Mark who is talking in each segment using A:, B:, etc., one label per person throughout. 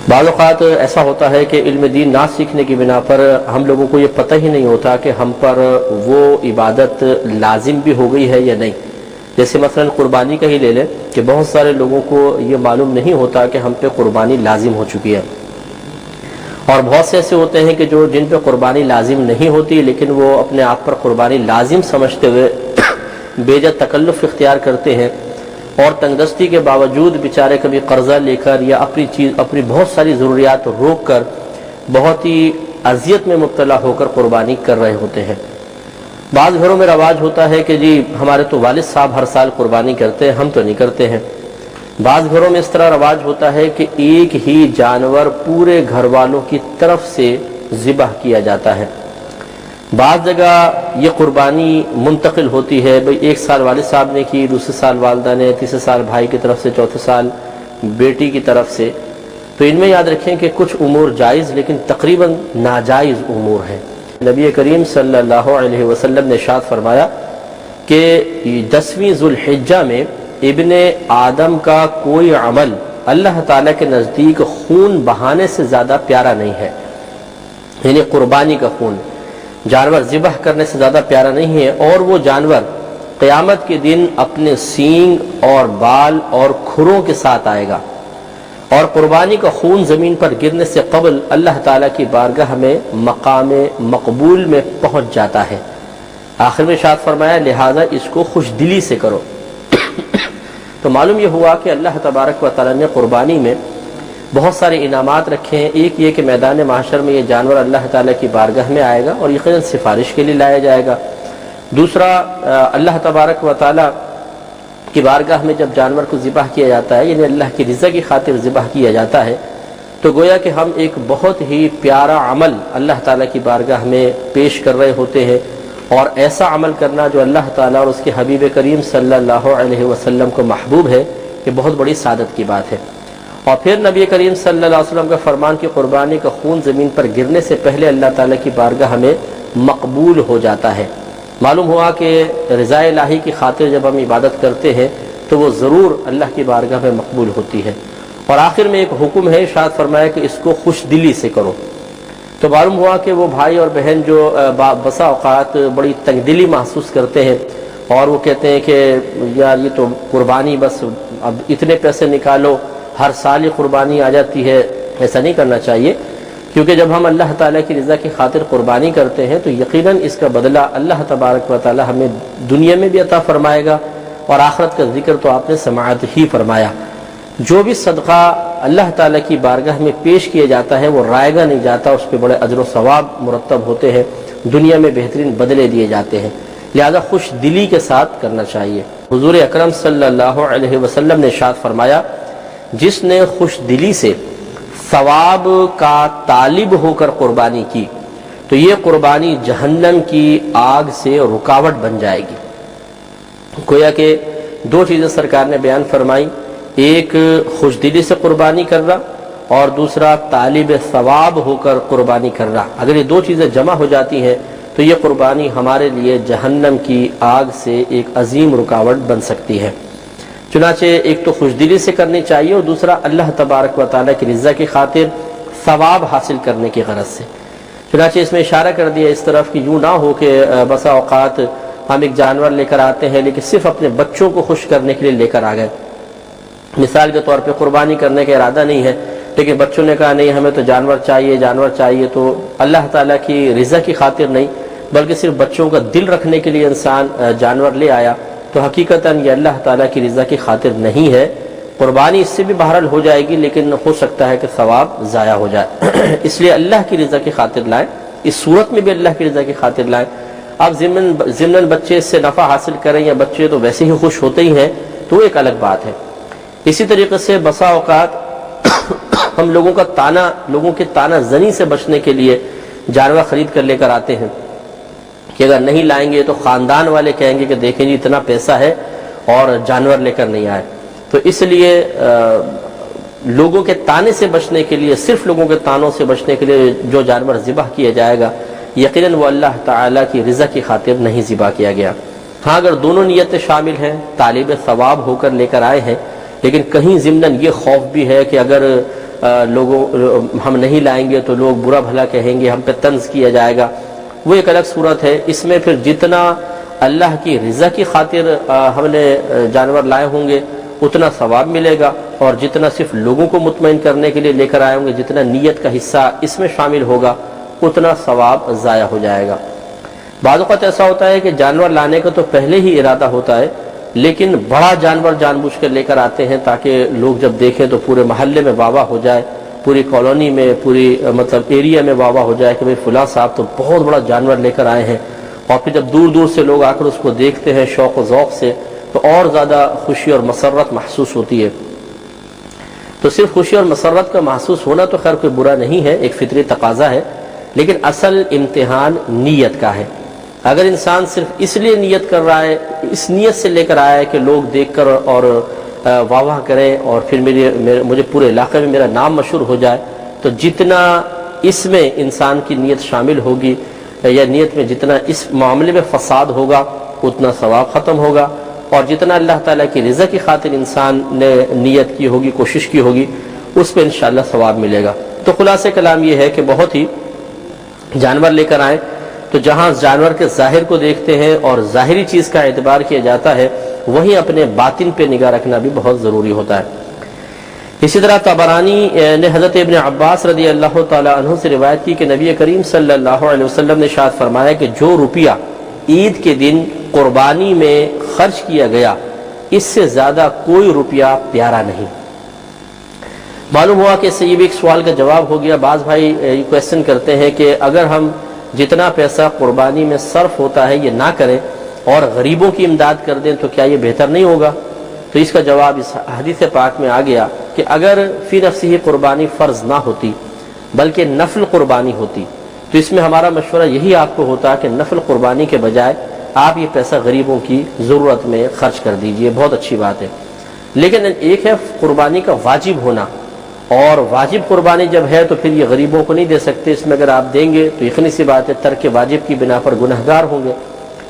A: بعض اوقات ایسا ہوتا ہے کہ علم دین نہ سیکھنے کی بنا پر ہم لوگوں کو یہ پتہ ہی نہیں ہوتا کہ ہم پر وہ عبادت لازم بھی ہو گئی ہے یا نہیں. جیسے مثلا قربانی کا ہی لے لیں کہ بہت سارے لوگوں کو یہ معلوم نہیں ہوتا کہ ہم پہ قربانی لازم ہو چکی ہے، اور بہت سے ایسے ہوتے ہیں کہ جن پہ قربانی لازم نہیں ہوتی لیکن وہ اپنے آپ پر قربانی لازم سمجھتے ہوئے بے جا تکلف اختیار کرتے ہیں، اور تنگ دستی کے باوجود بیچارے کبھی قرضہ لے کر یا اپنی بہت ساری ضروریات روک کر بہت ہی اذیت میں مبتلا ہو کر قربانی کر رہے ہوتے ہیں. بعض گھروں میں رواج ہوتا ہے کہ جی ہمارے تو والد صاحب ہر سال قربانی کرتے ہیں، ہم تو نہیں کرتے ہیں. بعض گھروں میں اس طرح رواج ہوتا ہے کہ ایک ہی جانور پورے گھر والوں کی طرف سے ذبح کیا جاتا ہے. بعض جگہ یہ قربانی منتقل ہوتی ہے، بھئی ایک سال والد صاحب نے کی، دوسرے سال والدہ نے، تیسرے سال بھائی کی طرف سے، چوتھے سال بیٹی کی طرف سے. تو ان میں یاد رکھیں کہ کچھ امور جائز لیکن تقریباً ناجائز امور ہیں. نبی کریم صلی اللہ علیہ وسلم نے ارشاد فرمایا کہ 10ویں ذوالحجہ میں ابن آدم کا کوئی عمل اللہ تعالیٰ کے نزدیک خون بہانے سے زیادہ پیارا نہیں ہے. یعنی قربانی کا خون جانور ذبح کرنے سے زیادہ پیارا نہیں ہے، اور وہ جانور قیامت کے دن اپنے سینگ اور بال اور کھروں کے ساتھ آئے گا، اور قربانی کا خون زمین پر گرنے سے قبل اللہ تعالیٰ کی بارگاہ میں مقام مقبول میں پہنچ جاتا ہے. آخر میں ارشاد فرمایا لہٰذا اس کو خوش دلی سے کرو. تو معلوم یہ ہوا کہ اللہ تبارک و تعالیٰ نے قربانی میں بہت سارے انعامات رکھے ہیں. ایک یہ کہ میدان محشر میں یہ جانور اللہ تعالیٰ کی بارگاہ میں آئے گا اور یقیناً سفارش کے لیے لایا جائے گا. دوسرا، اللہ تبارک و تعالیٰ کی بارگاہ میں جب جانور کو ذبح کیا جاتا ہے، یعنی اللہ کی رضا کی خاطر ذبح کیا جاتا ہے، تو گویا کہ ہم ایک بہت ہی پیارا عمل اللہ تعالیٰ کی بارگاہ میں پیش کر رہے ہوتے ہیں. اور ایسا عمل کرنا جو اللہ تعالیٰ اور اس کے حبیب کریم صلی اللہ علیہ وسلم کو محبوب ہے، یہ بہت بڑی سعادت کی بات ہے. اور پھر نبی کریم صلی اللہ علیہ وسلم کا فرمان کہ قربانی کا خون زمین پر گرنے سے پہلے اللہ تعالیٰ کی بارگاہ میں مقبول ہو جاتا ہے. معلوم ہوا کہ رضا الہی کی خاطر جب ہم عبادت کرتے ہیں تو وہ ضرور اللہ کی بارگاہ میں مقبول ہوتی ہے. اور آخر میں ایک حکم ہے، ارشاد فرمایا کہ اس کو خوش دلی سے کرو. تو معلوم ہوا کہ وہ بھائی اور بہن جو بسا اوقات بڑی تنگ دلی محسوس کرتے ہیں اور وہ کہتے ہیں کہ یار یہ تو قربانی بس اب اتنے پیسے نکالو، ہر سال ہی قربانی آ جاتی ہے، ایسا نہیں کرنا چاہیے. کیونکہ جب ہم اللہ تعالیٰ کی رضا کی خاطر قربانی کرتے ہیں تو یقیناً اس کا بدلہ اللہ تبارک و تعالیٰ ہمیں دنیا میں بھی عطا فرمائے گا، اور آخرت کا ذکر تو آپ نے سماعت ہی فرمایا. جو بھی صدقہ اللہ تعالیٰ کی بارگاہ میں پیش کیا جاتا ہے وہ رائے گا نہیں جاتا، اس پہ بڑے اجر و ثواب مرتب ہوتے ہیں، دنیا میں بہترین بدلے دیے جاتے ہیں. لہذا خوش دلی کے ساتھ کرنا چاہیے. حضور اکرم صلی اللہ علیہ وسلم نے ارشاد فرمایا جس نے خوش دلی سے ثواب کا طالب ہو کر قربانی کی تو یہ قربانی جہنم کی آگ سے رکاوٹ بن جائے گی. گویا کہ دو چیزیں سرکار نے بیان فرمائی، ایک خوش دلی سے قربانی کرنا اور دوسرا طالب ثواب ہو کر قربانی کرنا. اگر یہ دو چیزیں جمع ہو جاتی ہیں تو یہ قربانی ہمارے لیے جہنم کی آگ سے ایک عظیم رکاوٹ بن سکتی ہے. چنانچہ ایک تو خوش دلی سے کرنی چاہیے اور دوسرا اللہ تبارک و تعالیٰ کی رضا کی خاطر ثواب حاصل کرنے کی غرض سے. چنانچہ اس میں اشارہ کر دیا اس طرف کہ یوں نہ ہو کہ بسا اوقات ہم ایک جانور لے کر آتے ہیں لیکن صرف اپنے بچوں کو خوش کرنے کے لیے لے کر آ گئے. مثال کے طور پہ قربانی کرنے کا ارادہ نہیں ہے لیکن بچوں نے کہا نہیں ہمیں تو جانور چاہیے، تو اللہ تعالیٰ کی رضا کی خاطر نہیں بلکہ صرف بچوں کا دل رکھنے کے لیے انسان جانور لے آیا، تو حقیقتاً یہ اللہ تعالیٰ کی رضا کی خاطر نہیں ہے. قربانی اس سے بھی بہرحال ہو جائے گی لیکن ہو سکتا ہے کہ ثواب ضائع ہو جائے. اس لیے اللہ کی رضا کی خاطر لائیں، اس صورت میں بھی اللہ کی رضا کی خاطر لائیں. آپ ضمن بچے اس سے نفع حاصل کریں یا بچے تو ویسے ہی خوش ہوتے ہی ہیں تو وہ ایک الگ بات ہے. اسی طریقے سے بسا اوقات ہم لوگوں کے تانا زنی سے بچنے کے لیے جانور خرید کر لے کر آتے ہیں کہ اگر نہیں لائیں گے تو خاندان والے کہیں گے کہ دیکھیں جی اتنا پیسہ ہے اور جانور لے کر نہیں آئے. تو اس لیے لوگوں کے تانے سے بچنے کے لیے، صرف لوگوں کے تانوں سے بچنے کے لیے جو جانور ذبح کیا جائے گا یقیناً وہ اللہ تعالیٰ کی رضا کی خاطر نہیں ذبح کیا گیا. ہاں اگر دونوں نیتیں شامل ہیں، طالب ثواب ہو کر لے کر آئے ہیں لیکن کہیں ضمناً یہ خوف بھی ہے کہ اگر لوگوں ہم نہیں لائیں گے تو لوگ برا بھلا کہیں گے، ہم پہ طنز کیا جائے گا، وہ ایک الگ صورت ہے۔ اس میں پھر جتنا اللہ کی رضا کی خاطر ہم نے جانور لائے ہوں گے اتنا ثواب ملے گا، اور جتنا صرف لوگوں کو مطمئن کرنے کے لیے لے کر آئے ہوں گے، جتنا نیت کا حصہ اس میں شامل ہوگا اتنا ثواب ضائع ہو جائے گا۔ بعض اوقات ایسا ہوتا ہے کہ جانور لانے کا تو پہلے ہی ارادہ ہوتا ہے، لیکن بڑا جانور جان بوجھ کر لے کر آتے ہیں تاکہ لوگ جب دیکھیں تو پورے محلے میں واہ واہ ہو جائے، پوری کالونی میں، پوری مطلب ایریا میں واہ واہ ہو جائے کہ بھئی فلاں صاحب تو بہت بڑا جانور لے کر آئے ہیں، اور پھر جب دور دور سے لوگ آ کر اس کو دیکھتے ہیں شوق و ذوق سے تو اور زیادہ خوشی اور مسرت محسوس ہوتی ہے۔ تو صرف خوشی اور مسرت کا محسوس ہونا تو خیر کوئی برا نہیں ہے، ایک فطری تقاضا ہے، لیکن اصل امتحان نیت کا ہے۔ اگر انسان صرف اس لیے نیت کر رہا ہے، اس نیت سے لے کر آیا ہے کہ لوگ دیکھ کر اور واہ واہ کریں اور پھر مجھے پورے علاقے میں میرا نام مشہور ہو جائے، تو جتنا اس میں انسان کی نیت شامل ہوگی یا نیت میں جتنا اس معاملے میں فساد ہوگا اتنا ثواب ختم ہوگا، اور جتنا اللہ تعالیٰ کی رضا کی خاطر انسان نے نیت کی ہوگی، کوشش کی ہوگی، اس پہ انشاءاللہ ثواب ملے گا۔ تو خلاصہ کلام یہ ہے کہ بہت ہی جانور لے کر آئیں تو جہاں جانور کے ظاہر کو دیکھتے ہیں اور ظاہری چیز کا اعتبار کیا جاتا ہے، وہیں اپنے باطن پہ نگاہ رکھنا بھی بہت ضروری ہوتا ہے۔ اسی طرح طبرانی نے حضرت ابن عباس رضی اللہ تعالی عنہ سے روایت کی کہ نبی کریم صلی اللہ علیہ وسلم نے ارشاد فرمایا کہ جو روپیہ عید کے دن قربانی میں خرچ کیا گیا اس سے زیادہ کوئی روپیہ پیارا نہیں۔ معلوم ہوا کہ اس سے یہ بھی ایک سوال کا جواب ہو گیا۔ بعض بھائی یہ کویسچن کرتے ہیں کہ اگر ہم جتنا پیسہ قربانی میں صرف ہوتا ہے یہ نہ کریں اور غریبوں کی امداد کر دیں تو کیا یہ بہتر نہیں ہوگا؟ تو اس کا جواب اس حدیث پاک میں آ گیا کہ اگر فی نفسی قربانی فرض نہ ہوتی بلکہ نفل قربانی ہوتی تو اس میں ہمارا مشورہ یہی آپ کو ہوتا کہ نفل قربانی کے بجائے آپ یہ پیسہ غریبوں کی ضرورت میں خرچ کر دیجئے، بہت اچھی بات ہے۔ لیکن ایک ہے قربانی کا واجب ہونا، اور واجب قربانی جب ہے تو پھر یہ غریبوں کو نہیں دے سکتے، اس میں اگر آپ دیں گے تو یقینی سی بات ہے ترک واجب کی بنا پر گنہگار ہوں گے۔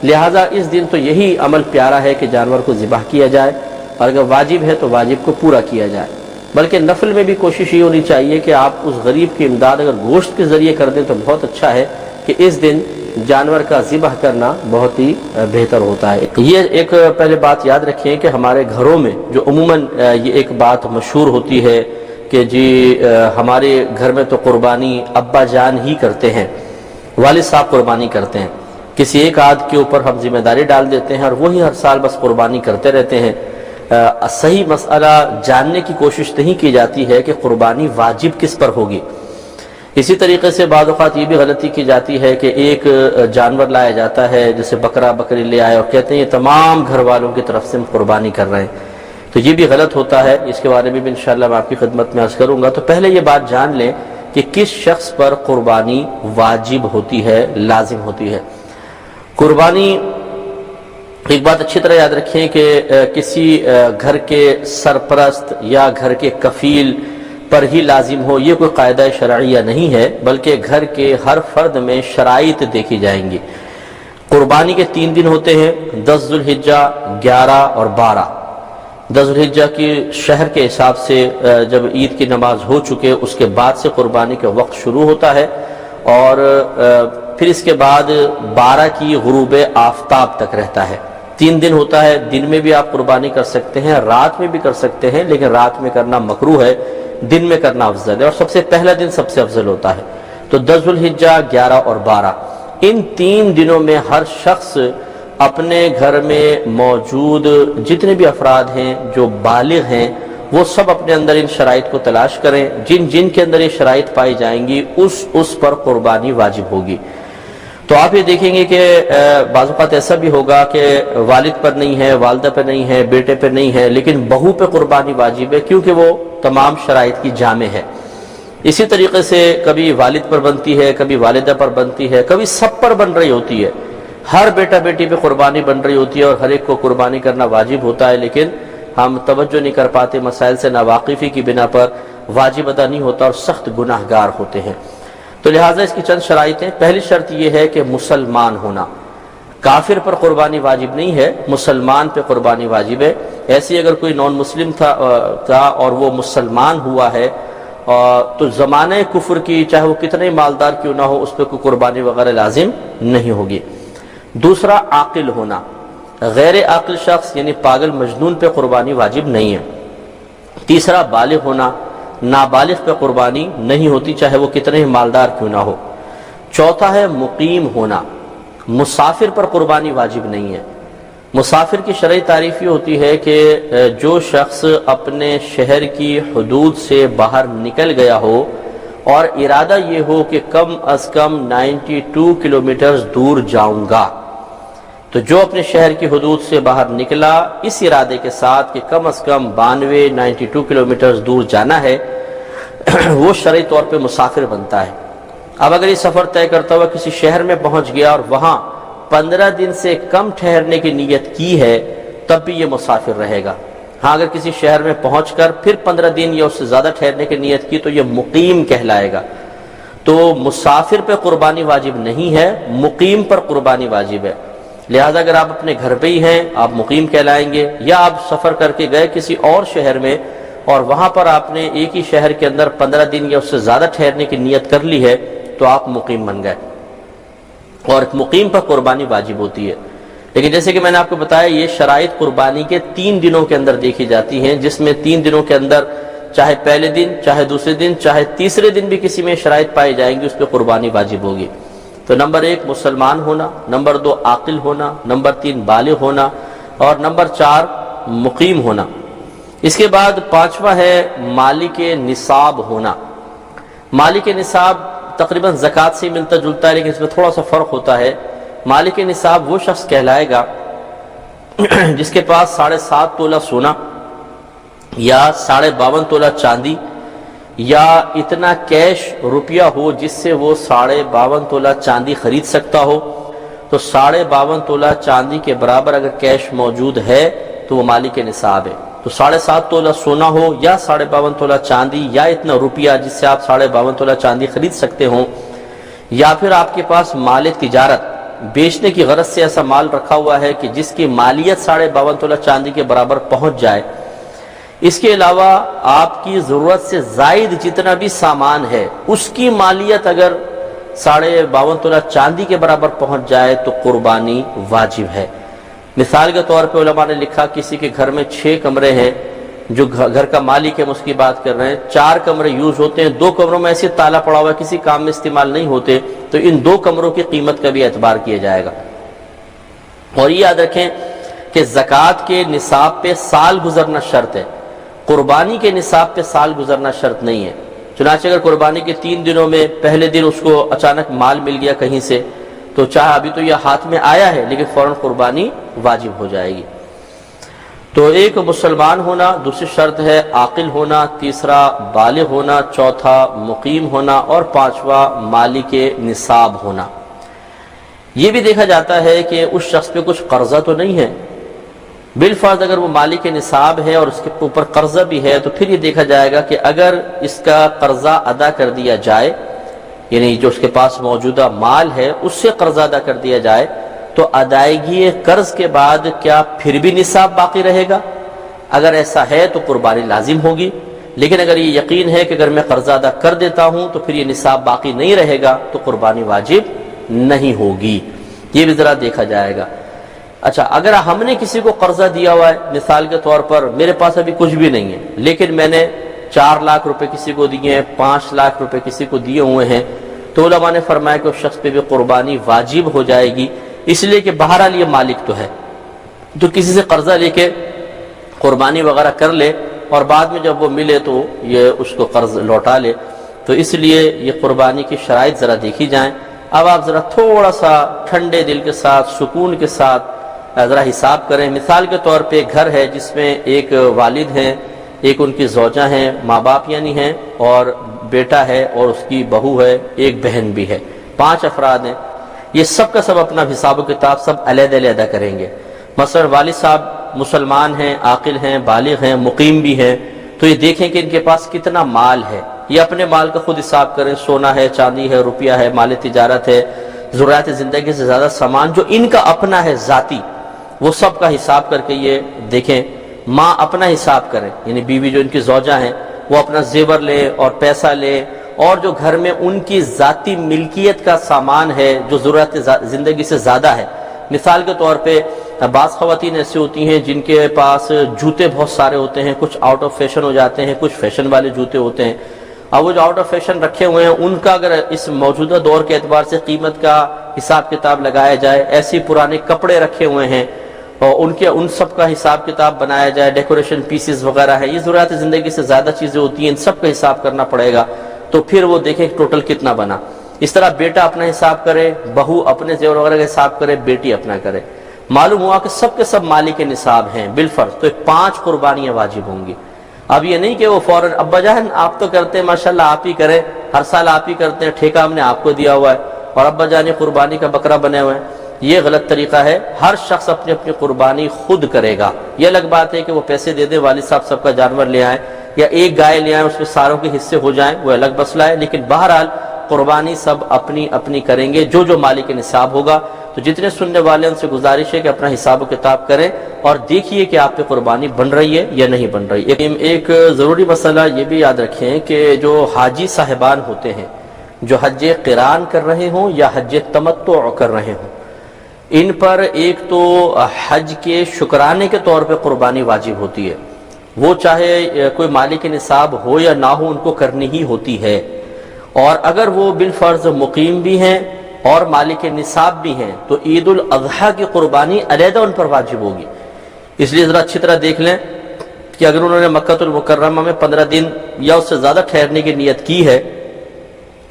A: لہٰذا اس دن تو یہی عمل پیارا ہے کہ جانور کو ذبح کیا جائے، اور اگر واجب ہے تو واجب کو پورا کیا جائے۔ بلکہ نفل میں بھی کوشش یہ ہونی چاہیے کہ آپ اس غریب کی امداد اگر گوشت کے ذریعے کر دیں تو بہت اچھا ہے کہ اس دن جانور کا ذبح کرنا بہت ہی بہتر ہوتا ہے۔ یہ ایک پہلے بات یاد رکھیں کہ ہمارے گھروں میں جو عموماً یہ ایک بات مشہور ہوتی ہے کہ جی ہمارے گھر میں تو قربانی ابا جان ہی کرتے ہیں، والد صاحب قربانی کرتے ہیں، کسی ایک آدھ کے اوپر ہم ذمہ داری ڈال دیتے ہیں اور وہی ہر سال بس قربانی کرتے رہتے ہیں۔ صحیح مسئلہ جاننے کی کوشش نہیں کی جاتی ہے کہ قربانی واجب کس پر ہوگی۔ اسی طریقے سے بعض اوقات یہ بھی غلطی کی جاتی ہے کہ ایک جانور لایا جاتا ہے جیسے بکرا بکری لے آئے اور کہتے ہیں یہ تمام گھر والوں کی طرف سے ہم قربانی کر رہے ہیں، تو یہ بھی غلط ہوتا ہے۔ اس کے بارے میں بھی انشاءاللہ میں آپ کی خدمت میں عرض کروں گا۔ تو پہلے یہ بات جان لیں کہ کس شخص پر قربانی واجب ہوتی ہے، لازم ہوتی ہے۔ قربانی ایک بات اچھی طرح یاد رکھیں کہ کسی گھر کے سرپرست یا گھر کے کفیل پر ہی لازم ہو یہ کوئی قاعدہ شرعیہ نہیں ہے، بلکہ گھر کے ہر فرد میں شرائط دیکھی جائیں گی۔ قربانی کے 3 دن ہوتے ہیں، 10 ذو الحجہ، 11 اور 12۔ 10 ذو الحجہ کی شہر کے حساب سے جب عید کی نماز ہو چکے اس کے بعد سے قربانی کا وقت شروع ہوتا ہے، اور پھر اس کے بعد 12 کی غروب آفتاب تک رہتا ہے۔ 3 دن ہوتا ہے، دن میں بھی آپ قربانی کر سکتے ہیں، رات میں بھی کر سکتے ہیں، لیکن رات میں کرنا مکروہ ہے، دن میں کرنا افضل ہے، اور سب سے پہلا دن سب سے افضل ہوتا ہے۔ تو 10 ذو الحجہ، 11 اور 12 ان 3 دنوں میں ہر شخص اپنے گھر میں موجود جتنے بھی افراد ہیں جو بالغ ہیں وہ سب اپنے اندر ان شرائط کو تلاش کریں، جن کے اندر یہ شرائط پائی جائیں گی اس پر قربانی واجب ہوگی۔ تو آپ یہ دیکھیں گے کہ بعض اوقات ایسا بھی ہوگا کہ والد پر نہیں ہے، والدہ پر نہیں ہے، بیٹے پر نہیں ہے، لیکن بہو پہ قربانی واجب ہے کیونکہ وہ تمام شرائط کی جامع ہے۔ اسی طریقے سے کبھی والد پر بنتی ہے، کبھی والدہ پر بنتی ہے، کبھی سب پر بن رہی ہوتی ہے، ہر بیٹا بیٹی پہ قربانی بن رہی ہوتی ہے اور ہر ایک کو قربانی کرنا واجب ہوتا ہے، لیکن ہم توجہ نہیں کر پاتے، مسائل سے ناواقفی کی بنا پر واجب ادا نہیں ہوتا اور سخت گناہ گار ہوتے ہیں۔ تو لہٰذا اس کی چند شرائطیں، پہلی شرط یہ ہے کہ مسلمان ہونا۔ کافر پر قربانی واجب نہیں ہے، مسلمان پہ قربانی واجب ہے۔ ایسی اگر کوئی نان مسلم تھا اور وہ مسلمان ہوا ہے تو زمانہ کفر کی چاہے وہ کتنے مالدار کیوں نہ ہو اس پہ کوئی قربانی وغیرہ لازم نہیں ہوگی۔ دوسرا عاقل ہونا، غیر عاقل شخص یعنی پاگل مجنون پہ قربانی واجب نہیں ہے۔ تیسرا بالغ ہونا، نابالغ پہ قربانی نہیں ہوتی چاہے وہ کتنے ہی مالدار کیوں نہ ہو۔ چوتھا ہے مقیم ہونا، مسافر پر قربانی واجب نہیں ہے۔ مسافر کی شرعی تعریف یہ ہوتی ہے کہ جو شخص اپنے شہر کی حدود سے باہر نکل گیا ہو اور ارادہ یہ ہو کہ کم از کم 92 کلومیٹرز دور جاؤں گا، تو جو اپنے شہر کی حدود سے باہر نکلا اس ارادے کے ساتھ کہ کم از کم 92 کلومیٹرز دور جانا ہے، وہ شرعی طور پہ مسافر بنتا ہے۔ اب اگر یہ سفر طے کرتا ہوا کسی شہر میں پہنچ گیا اور وہاں 15 دن سے کم ٹھہرنے کی نیت کی ہے تب بھی یہ مسافر رہے گا۔ ہاں اگر کسی شہر میں پہنچ کر پھر 15 دن یا اس سے زیادہ ٹھہرنے کی نیت کی تو یہ مقیم کہلائے گا۔ تو مسافر پہ قربانی واجب نہیں ہے، مقیم پر قربانی واجب ہے۔ لہذا اگر آپ اپنے گھر پہ ہی ہیں آپ مقیم کہلائیں گے، یا آپ سفر کر کے گئے کسی اور شہر میں اور وہاں پر آپ نے ایک ہی شہر کے اندر 15 دن یا اس سے زیادہ ٹھہرنے کی نیت کر لی ہے تو آپ مقیم بن گئے، اور مقیم پر قربانی واجب ہوتی ہے۔ لیکن جیسے کہ میں نے آپ کو بتایا یہ شرائط قربانی کے 3 دنوں کے اندر دیکھی جاتی ہیں، جس میں 3 دنوں کے اندر چاہے پہلے دن، چاہے دوسرے دن، چاہے تیسرے دن بھی کسی میں شرائط پائی جائیں گی اس پہ قربانی واجب ہوگی۔ تو نمبر 1 مسلمان ہونا، نمبر 2 عاقل ہونا، نمبر 3 بالغ ہونا، اور نمبر 4 مقیم ہونا۔ اس کے بعد 5واں ہے مالک نصاب ہونا۔ مالک نصاب تقریباً زکوٰۃ سے ملتا جلتا ہے لیکن اس میں تھوڑا سا فرق ہوتا ہے۔ مالک نصاب وہ شخص کہلائے گا جس کے پاس 7.5 تولہ سونا یا 52.5 تولہ چاندی یا اتنا کیش روپیہ ہو جس سے وہ 52.5 تولہ چاندی خرید سکتا ہو۔ تو 52.5 تولہ چاندی کے برابر اگر کیش موجود ہے تو وہ مالک نصاب ہے۔ تو 7.5 تولہ سونا ہو یا 52.5 تولہ چاندی یا اتنا روپیہ جس سے آپ 52.5 تولہ چاندی خرید سکتے ہوں، یا پھر آپ کے پاس مال تجارت بیچنے کی غرض سے ایسا مال رکھا ہوا ہے کہ جس کی مالیت 52.5 تولہ چاندی کے برابر پہنچ جائے۔ اس کے علاوہ آپ کی ضرورت سے زائد جتنا بھی سامان ہے اس کی مالیت اگر 52.5 تولہ چاندی کے برابر پہنچ جائے تو قربانی واجب ہے۔ مثال کے طور پہ علماء نے لکھا کسی کے گھر میں 6 کمرے ہیں، جو گھر کا مالک ہے ہم اس کی بات کر رہے ہیں، 4 کمرے یوز ہوتے ہیں، 2 کمروں میں ایسے تالا پڑا ہوا ہے کسی کام میں استعمال نہیں ہوتے، تو ان 2 کمروں کی قیمت کا بھی اعتبار کیا جائے گا۔ اور یہ یاد رکھیں کہ زکوٰۃ کے نصاب پہ سال گزرنا شرط ہے، قربانی کے نصاب پہ سال گزرنا شرط نہیں ہے۔ چنانچہ اگر قربانی کے 3 دنوں میں پہلے دن اس کو اچانک مال مل گیا کہیں سے تو چاہے ابھی تو یہ ہاتھ میں آیا ہے لیکن فوراً قربانی واجب ہو جائے گی۔ تو ایک مسلمان ہونا، دوسری شرط ہے عاقل ہونا، تیسرا بالغ ہونا، چوتھا مقیم ہونا، اور 5واں مالک نصاب ہونا۔ یہ بھی دیکھا جاتا ہے کہ اس شخص پہ کچھ قرضہ تو نہیں ہے۔ بالفرض اگر وہ مالک نصاب ہے اور اس کے اوپر قرضہ بھی ہے تو پھر یہ دیکھا جائے گا کہ اگر اس کا قرضہ ادا کر دیا جائے، یعنی جو اس کے پاس موجودہ مال ہے اس سے قرض ادا کر دیا جائے تو ادائیگی قرض کے بعد کیا پھر بھی نصاب باقی رہے گا؟ اگر ایسا ہے تو قربانی لازم ہوگی، لیکن اگر یہ یقین ہے کہ اگر میں قرض ادا کر دیتا ہوں تو پھر یہ نصاب باقی نہیں رہے گا تو قربانی واجب نہیں ہوگی۔ یہ بھی ذرا دیکھا جائے گا۔ اچھا، اگر ہم نے کسی کو قرضہ دیا ہوا ہے، مثال کے طور پر میرے پاس ابھی کچھ بھی نہیں ہے لیکن میں نے 4 لاکھ روپے کسی کو دیے ہیں، 5 لاکھ روپے کسی کو دیے ہوئے ہیں، تو علماء نے فرمایا کہ اس شخص پہ بھی قربانی واجب ہو جائے گی، اس لیے کہ بہرحال یہ مالک تو ہے، تو کسی سے قرضہ لے کے قربانی وغیرہ کر لے اور بعد میں جب وہ ملے تو یہ اس کو قرض لوٹا لے۔ تو اس لیے یہ قربانی کی شرائط ذرا دیکھی جائیں۔ اب آپ ذرا تھوڑا سا ٹھنڈے دل کے ساتھ، سکون کے ساتھ ذرا حساب کریں۔ مثال کے طور پہ ایک گھر ہے جس میں ایک والد ہیں، ایک ان کی زوجہ ہیں، ماں باپ یعنی ہیں، اور بیٹا ہے اور اس کی بہو ہے، ایک بہن بھی ہے، 5 افراد ہیں۔ یہ سب کا سب اپنا حساب و کتاب سب علیحدہ علیحدہ کریں گے۔ مثلا والد صاحب مسلمان ہیں، عاقل ہیں، بالغ ہیں، مقیم بھی ہیں، تو یہ دیکھیں کہ ان کے پاس کتنا مال ہے، یہ اپنے مال کا خود حساب کریں، سونا ہے، چاندی ہے، روپیہ ہے، مال تجارت ہے، ضروریات زندگی سے زیادہ سامان جو ان کا اپنا ہے ذاتی، وہ سب کا حساب کر کے یہ دیکھیں۔ ماں اپنا حساب کریں، یعنی بیوی جو ان کی زوجہ ہیں وہ اپنا زیور لے اور پیسہ لے، اور جو گھر میں ان کی ذاتی ملکیت کا سامان ہے جو ضرورت زندگی سے زیادہ ہے۔ مثال کے طور پہ بعض خواتین ایسی ہوتی ہیں جن کے پاس جوتے بہت سارے ہوتے ہیں، کچھ آؤٹ آف فیشن ہو جاتے ہیں، کچھ فیشن والے جوتے ہوتے ہیں۔ اب وہ جو آؤٹ آف فیشن رکھے ہوئے ہیں ان کا اگر اس موجودہ دور کے اعتبار سے قیمت کا حساب کتاب لگایا جائے، ایسے پرانے کپڑے رکھے ہوئے ہیں اور ان سب کا حساب کتاب بنایا جائے، ڈیکوریشن پیسز وغیرہ ہے، یہ ضرورت زندگی سے زیادہ چیزیں ہوتی ہیں، ان سب کا حساب کرنا پڑے گا، تو پھر وہ دیکھیں ٹوٹل کتنا بنا۔ اس طرح بیٹا اپنا حساب کرے، بہو اپنے زیور وغیرہ کا حساب کرے، بیٹی اپنا کرے۔ معلوم ہوا کہ سب کے سب مالک نصاب ہیں بالفرض، تو 5 قربانیاں واجب ہوں گی۔ اب یہ نہیں کہ وہ فوراً ابا جان آپ تو کرتے ہیں ماشاءاللہ آپ ہی کریں، ہر سال آپ ہی کرتے ہیں، ٹھیکہ ہم نے آپ کو دیا ہوا ہے اور ابا جان قربانی کا بکرا بنے ہوئے ہیں، یہ غلط طریقہ ہے۔ ہر شخص اپنی اپنی قربانی خود کرے گا۔ یہ الگ بات ہے کہ وہ پیسے دے دیں، والد صاحب سب کا جانور لے آئیں یا ایک گائے لے آئیں، اس میں ساروں کے حصے ہو جائیں، وہ الگ مسئلہ ہے، لیکن بہرحال قربانی سب اپنی اپنی کریں گے جو مالک نصاب ہوگا۔ تو جتنے سننے والے ان سے گزارش ہے کہ اپنا حساب و کتاب کریں اور دیکھیے کہ آپ پہ قربانی بن رہی ہے یا نہیں بن رہی۔ ایک ضروری مسئلہ یہ بھی یاد رکھیں کہ جو حاجی صاحبان ہوتے ہیں جو حج قران کر رہے ہوں یا حج تمتع کر رہے ہوں، ان پر ایک تو حج کے شکرانے کے طور پہ قربانی واجب ہوتی ہے، وہ چاہے کوئی مالک نصاب ہو یا نہ ہو ان کو کرنی ہی ہوتی ہے، اور اگر وہ بالفرض مقیم بھی ہیں اور مالک نصاب بھی ہیں تو عید الاضحیٰ کی قربانی علیحدہ ان پر واجب ہوگی۔ اس لیے ذرا اچھی طرح دیکھ لیں کہ اگر انہوں نے مکہ المکرمہ میں 15 دن یا اس سے زیادہ ٹھہرنے کی نیت کی ہے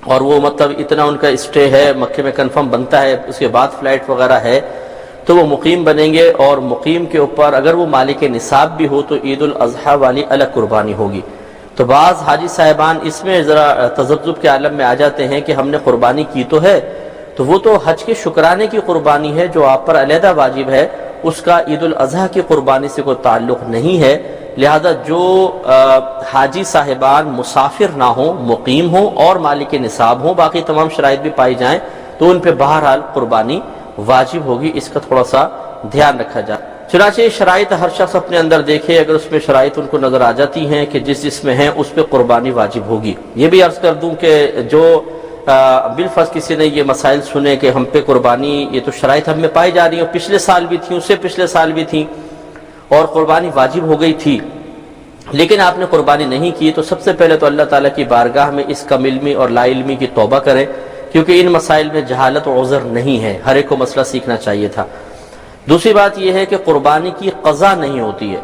A: اور وہ مطلب اتنا ان کا اسٹے ہے، مکے میں کنفرم بنتا ہے، اس کے بعد فلائٹ وغیرہ ہے، تو وہ مقیم بنیں گے، اور مقیم کے اوپر اگر وہ مالک نصاب بھی ہو تو عید الاضحیٰ والی الگ قربانی ہوگی۔ تو بعض حاجی صاحبان اس میں ذرا تذبذب کے عالم میں آ جاتے ہیں کہ ہم نے قربانی کی تو ہے، تو وہ تو حج کے شکرانے کی قربانی ہے جو آپ پر علیحدہ واجب ہے، اس کا عید الاضحیٰ کی قربانی سے کوئی تعلق نہیں ہے۔ لہذا جو حاجی صاحبان مسافر نہ ہوں، مقیم ہوں اور مالک نصاب ہوں، باقی تمام شرائط بھی پائی جائیں، تو ان پہ بہرحال قربانی واجب ہوگی، اس کا تھوڑا سا دھیان رکھا جائے۔ چنانچہ یہ شرائط ہر شخص اپنے اندر دیکھے، اگر اس میں شرائط ان کو نظر آ جاتی ہیں کہ جس میں ہیں اس پہ قربانی واجب ہوگی۔ یہ بھی عرض کر دوں کہ جو بالفرض کسی نے یہ مسائل سنے کہ ہم پہ قربانی، یہ تو شرائط ہم میں پائی جا رہی ہیں، پچھلے سال بھی تھیں، اس سے پچھلے سال بھی تھیں اور قربانی واجب ہو گئی تھی، لیکن آپ نے قربانی نہیں کی، تو سب سے پہلے تو اللہ تعالیٰ کی بارگاہ میں اس کم علمی اور لا علمی کی توبہ کریں، کیونکہ ان مسائل میں جہالت و عذر نہیں ہے، ہر ایک کو مسئلہ سیکھنا چاہیے تھا۔ دوسری بات یہ ہے کہ قربانی کی قضا نہیں ہوتی ہے،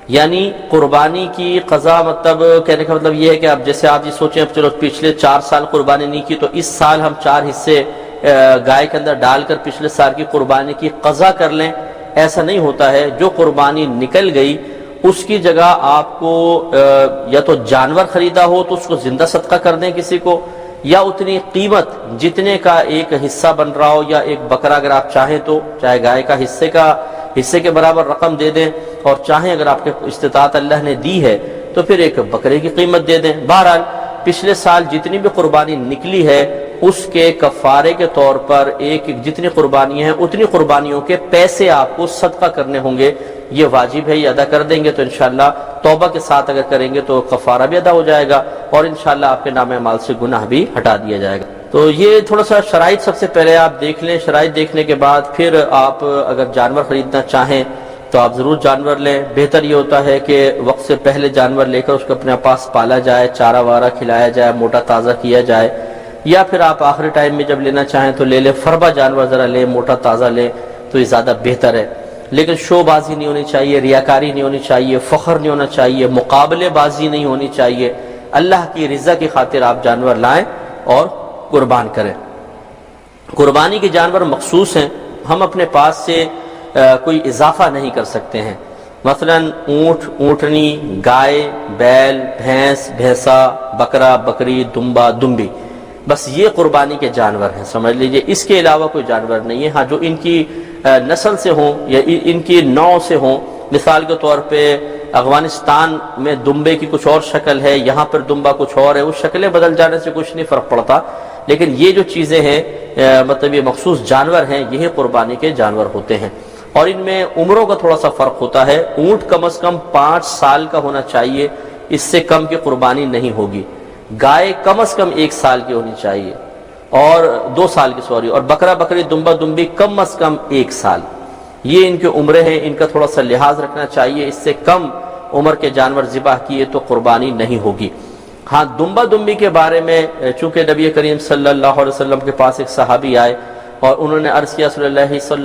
A: یعنی قربانی کی قضا مطلب کہنے کا مطلب یہ ہے کہ آپ جیسے آپ یہ سوچیں اب چلو پچھلے 4 سال قربانی نہیں کی تو اس سال ہم 4 حصے گائے کے اندر ڈال کر پچھلے سال کی قربانی کی قضا کر لیں، ایسا نہیں ہوتا ہے۔ جو قربانی نکل گئی اس کی جگہ آپ کو یا تو جانور خریدا ہو تو اس کو زندہ صدقہ کر دیں کسی کو، یا اتنی قیمت جتنے کا ایک حصہ بن رہا ہو، یا ایک بکرا اگر آپ چاہیں تو چاہے گائے کا حصے کے برابر رقم دے دیں، اور چاہیں اگر آپ کے استطاعت اللہ نے دی ہے تو پھر ایک بکرے کی قیمت دے دیں۔ بہرحال پچھلے سال جتنی بھی قربانی نکلی ہے اس کے کفارے کے طور پر جتنی قربانیاں ہیں اتنی قربانیوں کے پیسے آپ کو صدقہ کرنے ہوں گے، یہ واجب ہے، یہ ادا کر دیں گے تو انشاءاللہ توبہ کے ساتھ اگر کریں گے تو کفارہ بھی ادا ہو جائے گا، اور انشاءاللہ آپ کے نام اعمال سے گناہ بھی ہٹا دیا جائے گا۔ تو یہ تھوڑا سا شرائط سب سے پہلے آپ دیکھ لیں، شرائط دیکھنے کے بعد پھر آپ اگر جانور خریدنا چاہیں تو آپ ضرور جانور لیں۔ بہتر یہ ہوتا ہے کہ وقت سے پہلے جانور لے کر اس کو اپنے پاس پالا جائے، چارہ وارہ کھلایا جائے، موٹا تازہ کیا جائے، یا پھر آپ آخری ٹائم میں جب لینا چاہیں تو لے لیں، فربا جانور ذرا لیں، موٹا تازہ لیں تو یہ زیادہ بہتر ہے۔ لیکن شو بازی نہیں ہونی چاہیے، ریاکاری نہیں ہونی چاہیے، فخر نہیں ہونا چاہیے، مقابلے بازی نہیں ہونی چاہیے۔ اللہ کی رضا کی خاطر آپ جانور لائیں اور قربان کریں۔ قربانی کے جانور مخصوص ہیں، ہم اپنے پاس سے کوئی اضافہ نہیں کر سکتے ہیں۔ مثلا اونٹ، اونٹنی، گائے، بیل، بھینس، بھینسا، بکرا، بکری، دمبا، دمبی، بس یہ قربانی کے جانور ہیں، سمجھ لیجئے، اس کے علاوہ کوئی جانور نہیں ہے۔ ہاں جو ان کی نسل سے ہوں یا ان کی نوع سے ہوں، مثال کے طور پہ افغانستان میں دمبے کی کچھ اور شکل ہے، یہاں پر دمبا کچھ اور ہے، اس شکلیں بدل جانے سے کچھ نہیں فرق پڑتا، لیکن یہ جو چیزیں ہیں مطلب یہ مخصوص جانور ہیں، یہی قربانی کے جانور ہوتے ہیں، اور ان میں عمروں کا تھوڑا سا فرق ہوتا ہے۔ اونٹ کم از کم 5 سال کا ہونا چاہیے، اس سے کم کی قربانی نہیں ہوگی۔ گائے کم از کم 1 سال کی ہونی چاہیے، اور 2 سال کی سوری، اور بکرا بکری دمبا دمبی کم از کم 1 سال۔ یہ ان کے عمریں ہیں، ان کا تھوڑا سا لحاظ رکھنا چاہیے، اس سے کم عمر کے جانور ذبح کیے تو قربانی نہیں ہوگی۔ ہاں دمبا دمبی کے بارے میں چونکہ نبی کریم صلی اللہ علیہ وسلم کے پاس ایک صحابی آئے اور انہوں نے عرض کیا صلی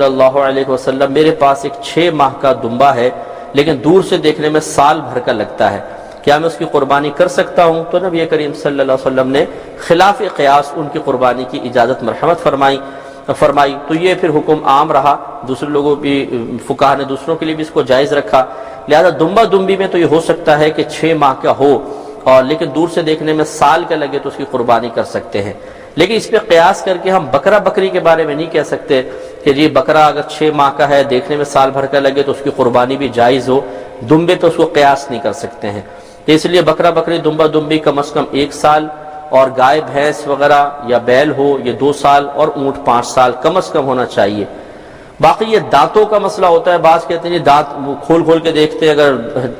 A: اللہ علیہ وسلم میرے پاس ایک 6 ماہ کا دمبا ہے لیکن دور سے دیکھنے میں سال بھر کا لگتا ہے، کیا میں اس کی قربانی کر سکتا ہوں؟ تو نبی کریم صلی اللہ علیہ وسلم نے خلاف قیاس ان کی قربانی کی اجازت مرحمت فرمائی، تو یہ پھر حکم عام رہا، دوسرے لوگوں بھی فقہا نے دوسروں کے لیے بھی اس کو جائز رکھا۔ لہذا دمبا دمبی میں تو یہ ہو سکتا ہے کہ 6 ماہ کا ہو اور لیکن دور سے دیکھنے میں سال کا لگے تو اس کی قربانی کر سکتے ہیں، لیکن اس پہ قیاس کر کے ہم بکرا بکری کے بارے میں نہیں کہہ سکتے کہ جی بکرا اگر 6 ماہ کا ہے دیکھنے میں سال بھر کا لگے تو اس کی قربانی بھی جائز ہو، دمبے تو اس کو قیاس نہیں کر سکتے ہیں، تو اس لیے بکرا بکری دمبا دمبی کم از کم 1 سال، اور گائے بھینس وغیرہ یا بیل ہو یہ 2 سال، اور اونٹ 5 سال کم از کم ہونا چاہیے۔ باقی یہ دانتوں کا مسئلہ ہوتا ہے، بعض کہتے ہیں یہ دانت کھول کے دیکھتے ہیں، اگر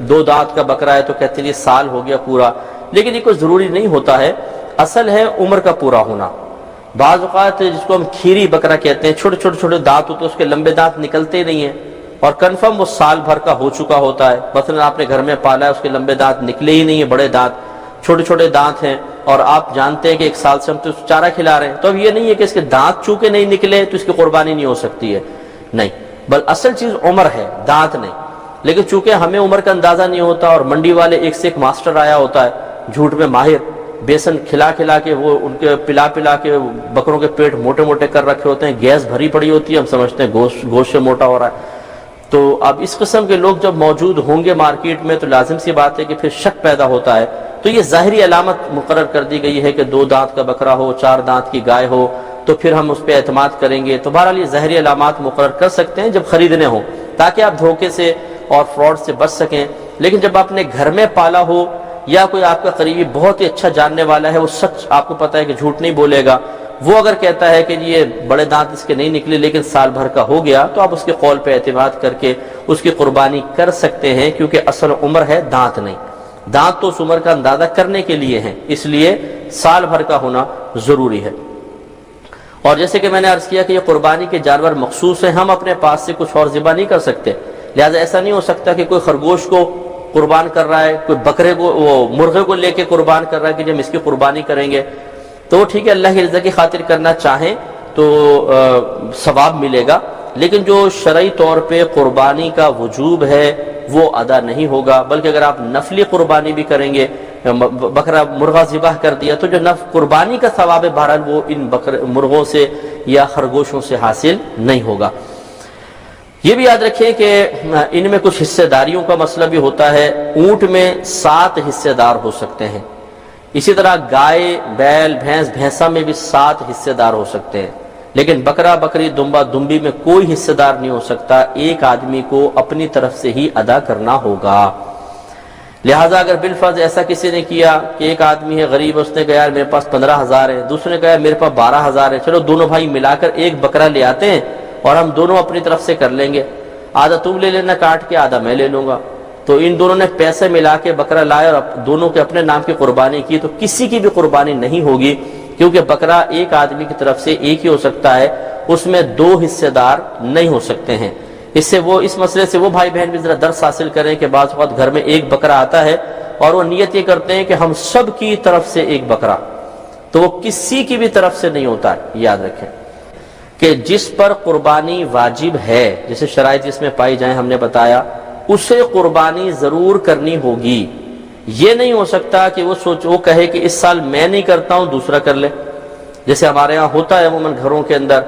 A: 2 دانت کا بکرا ہے تو کہتے ہیں یہ سال ہو گیا پورا، لیکن یہ کوئی ضروری نہیں ہوتا ہے، اصل ہے عمر کا پورا ہونا۔ بعض اوقات جس کو ہم کھیری بکرا کہتے ہیں، چھوٹے چھوٹے دانت ہوتے ہیں، اس کے لمبے دانت نکلتے نہیں ہیں اور کنفرم وہ سال بھر کا ہو چکا ہوتا ہے، مثلا آپ نے گھر میں پالا ہے، اس کے لمبے دانت نکلے ہی نہیں ہیں، بڑے دانت چھوٹے دانت ہیں، اور آپ جانتے ہیں کہ 1 سال سے ہم تو چارہ کھلا رہے ہیں، تو اب یہ نہیں ہے کہ اس کے دانت چونکہ نہیں نکلے تو اس کی قربانی نہیں ہو سکتی ہے، نہیں، بل اصل چیز عمر ہے، دانت نہیں۔ لیکن چونکہ ہمیں عمر کا اندازہ نہیں ہوتا اور منڈی والے ایک سے ایک ماسٹر آیا ہوتا ہے جھوٹ میں ماہر، بیسن کھلا کے وہ ان کے پلا کے بکروں کے پیٹ موٹے کر رکھے ہوتے ہیں، گیس بھری پڑی ہوتی ہے، ہم سمجھتے ہیں گوشت سے موٹا ہو رہا ہے۔ تو اب اس قسم کے لوگ جب موجود ہوں گے مارکیٹ میں تو لازم سی بات ہے کہ پھر شک پیدا ہوتا ہے، تو یہ ظاہری علامت مقرر کر دی گئی ہے کہ 2 دانت کا بکرا ہو، 4 دانت کی گائے ہو تو پھر ہم اس پہ اعتماد کریں گے، تو بہرحال یہ ظاہری علامات مقرر کر سکتے ہیں جب خریدنے ہوں تاکہ آپ دھوکے سے اور فراڈ سے بچ سکیں، لیکن جب آپ نے گھر میں پالا ہو یا کوئی آپ کا قریبی بہت ہی اچھا جاننے والا ہے، وہ سچ آپ کو پتہ ہے کہ جھوٹ نہیں بولے گا، وہ اگر کہتا ہے کہ یہ بڑے دانت اس کے نہیں نکلے لیکن سال بھر کا ہو گیا، تو آپ اس کے قول پہ اعتماد کر کے اس کی قربانی کر سکتے ہیں، کیونکہ اصل عمر ہے، دانت نہیں۔ دانت تو اس عمر کا اندازہ کرنے کے لیے ہیں، اس لیے سال بھر کا ہونا ضروری ہے۔ اور جیسے کہ میں نے عرض کیا کہ یہ قربانی کے جانور مخصوص ہیں، ہم اپنے پاس سے کچھ اور ذبح نہیں کر سکتے، لہذا ایسا نہیں ہو سکتا کہ کوئی خرگوش کو قربان کر رہا ہے، کوئی بکرے کو مرغے کو لے کے قربان کر رہا ہے کہ جب ہم اس کی قربانی کریں گے، تو ٹھیک ہے اللہ کی رضا کی خاطر کرنا چاہیں تو ثواب ملے گا، لیکن جو شرعی طور پہ قربانی کا وجوب ہے وہ ادا نہیں ہوگا، بلکہ اگر آپ نفلی قربانی بھی کریں گے، بکرا مرغہ ذبح کر دیا تو جو قربانی کا ثواب ہے بہرحال وہ ان مرغوں سے یا خرگوشوں سے حاصل نہیں ہوگا۔ یہ بھی یاد رکھیں کہ ان میں کچھ حصہ داریوں کا مسئلہ بھی ہوتا ہے، اونٹ میں 7 حصے دار ہو سکتے ہیں، اسی طرح گائے بیل بھینسا میں بھی 7 حصے دار ہو سکتے ہیں، لیکن بکرا بکری دمبا دمبی میں کوئی حصے دار نہیں ہو سکتا، ایک آدمی کو اپنی طرف سے ہی ادا کرنا ہوگا۔ لہٰذا اگر بالفرض ایسا کسی نے کیا کہ ایک آدمی ہے غریب، اس نے کہا یار میرے پاس 15,000 ہے، دوسرے نے کہا میرے پاس 12,000 ہے، چلو دونوں بھائی ملا کر ایک بکرا لے آتے ہیں اور ہم دونوں اپنی طرف سے کر لیں گے، آدھا تم لے لینا کاٹ کے، آدھا میں لے لوں گا، تو ان دونوں نے پیسے ملا کے بکرا لائے اور دونوں کے اپنے نام کی قربانی کی، تو کسی کی بھی قربانی نہیں ہوگی، کیونکہ بکرا ایک آدمی کی طرف سے ایک ہی ہو سکتا ہے، اس میں 2 حصے دار نہیں ہو سکتے ہیں۔ اس مسئلے سے وہ بھائی بہن بھی ذرا درس حاصل کریں کہ بعض وقت گھر میں ایک بکرا آتا ہے اور وہ نیت یہ کرتے ہیں کہ ہم سب کی طرف سے ایک بکرا، تو وہ کسی کی بھی طرف سے نہیں ہوتا ہے۔ یاد رکھیں کہ جس پر قربانی واجب ہے، جیسے شرائط جس میں پائی جائیں ہم نے بتایا، اسے قربانی ضرور کرنی ہوگی۔ یہ نہیں ہو سکتا کہ وہ کہے کہ اس سال میں نہیں کرتا ہوں دوسرا کر لے، جیسے ہمارے ہاں ہوتا ہے عموماً گھروں کے اندر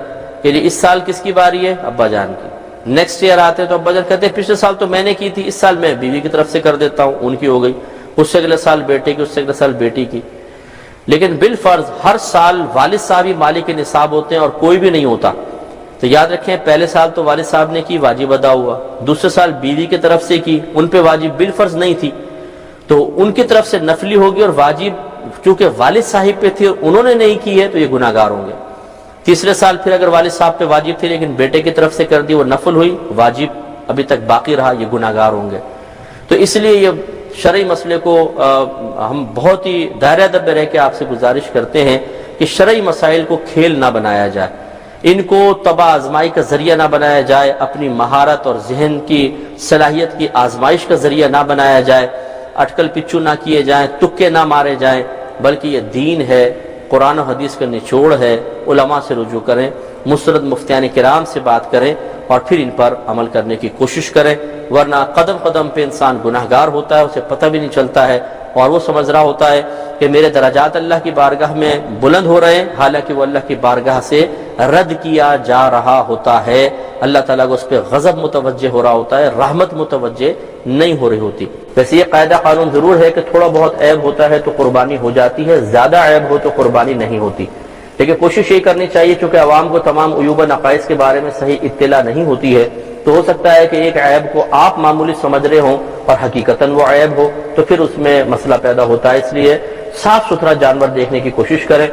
A: کہ اس سال کس کی باری ہے؟ ابا جان کی۔ نیکسٹ ایئر آتے تو ابا جان کہتے ہیں پچھلے سال تو میں نے کی تھی، اس سال میں بیوی کی طرف سے کر دیتا ہوں، ان کی ہو گئی، اس سے اگلے سال بیٹے کی، اس سے اگلے سال بیٹی کی۔ لیکن بالفرض ہر سال والد صاحب ہی مالک نصاب ہوتے ہیں اور کوئی بھی نہیں ہوتا، تو یاد رکھیں پہلے سال تو والد صاحب نے کی، واجب ادا ہوا، دوسرے سال بیوی کی طرف سے کی، ان پہ واجب بالفرض نہیں تھی، تو ان کی طرف سے نفلی ہوگی، اور واجب چونکہ والد صاحب پہ تھی اور انہوں نے نہیں کی ہے تو یہ گناہ گار ہوں گے۔ تیسرے سال پھر اگر والد صاحب پہ واجب تھی لیکن بیٹے کی طرف سے کر دی، وہ نفل ہوئی، واجب ابھی تک باقی رہا، یہ گناہ گار ہوں گے۔ تو اس لیے یہ شرعی مسئلے کو ہم بہت ہی دائرہ ادب میں رہ کے آپ سے گزارش کرتے ہیں کہ شرعی مسائل کو کھیل نہ بنایا جائے، ان کو تباہ آزمائی کا ذریعہ نہ بنایا جائے، اپنی مہارت اور ذہن کی صلاحیت کی آزمائش کا ذریعہ نہ بنایا جائے، اٹکل پچو نہ کیے جائیں، تکے نہ مارے جائیں، بلکہ یہ دین ہے، قرآن و حدیث کا نچوڑ ہے، علماء سے رجوع کریں، مستند مفتیان کرام سے بات کریں اور پھر ان پر عمل کرنے کی کوشش کریں، ورنہ قدم قدم پہ انسان گناہگار ہوتا ہے، اسے پتہ بھی نہیں چلتا ہے اور وہ سمجھ رہا ہوتا ہے کہ میرے درجات اللہ کی بارگاہ میں بلند ہو رہے ہیں، حالانکہ وہ اللہ کی بارگاہ سے رد کیا جا رہا ہوتا ہے، اللہ تعالیٰ کو اس پہ غضب متوجہ ہو رہا ہوتا ہے، رحمت متوجہ نہیں ہو رہی ہوتی۔ ویسے یہ قاعدہ قانون ضرور ہے کہ تھوڑا بہت عیب ہوتا ہے تو قربانی ہو جاتی ہے، زیادہ عیب ہو تو قربانی نہیں ہوتی، لیکن کوشش یہ کرنی چاہیے چونکہ عوام کو تمام عیوب و نقائص کے بارے میں صحیح اطلاع نہیں ہوتی ہے، تو ہو سکتا ہے کہ ایک عیب کو آپ معمولی سمجھ رہے ہوں اور حقیقتاً وہ عیب ہو، تو پھر اس میں مسئلہ پیدا ہوتا ہے۔ اس لیے صاف ستھرا جانور دیکھنے کی کوشش کریں،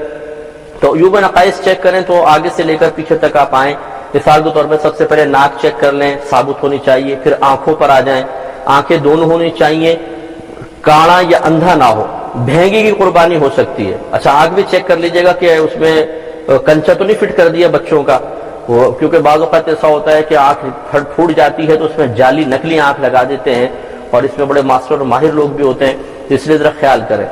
A: تو عیوب و نقائص چیک کریں تو آگے سے لے کر پیچھے تک آپ آئیں۔ مثال کے طور پہ سب سے پہلے ناک چیک کر لیں، ثابت ہونی چاہیے، پھر آنکھوں پر آ جائیں، آنکھیں دونوں ہونی چاہیے، کاڑا یا اندھا نہ ہو، بھینگی کی قربانی ہو سکتی ہے۔ اچھا آنکھ بھی چیک کر لیجئے گا کہ اس میں کنچا تو نہیں فٹ کر دیا بچوں کا، کیونکہ بعض اوقات ایسا ہوتا ہے کہ آنکھ پھوٹ جاتی ہے تو اس میں جعلی نکلی آنکھ لگا دیتے ہیں، اور اس میں بڑے ماسٹر اور ماہر لوگ بھی ہوتے ہیں، اس لیے ذرا خیال کریں۔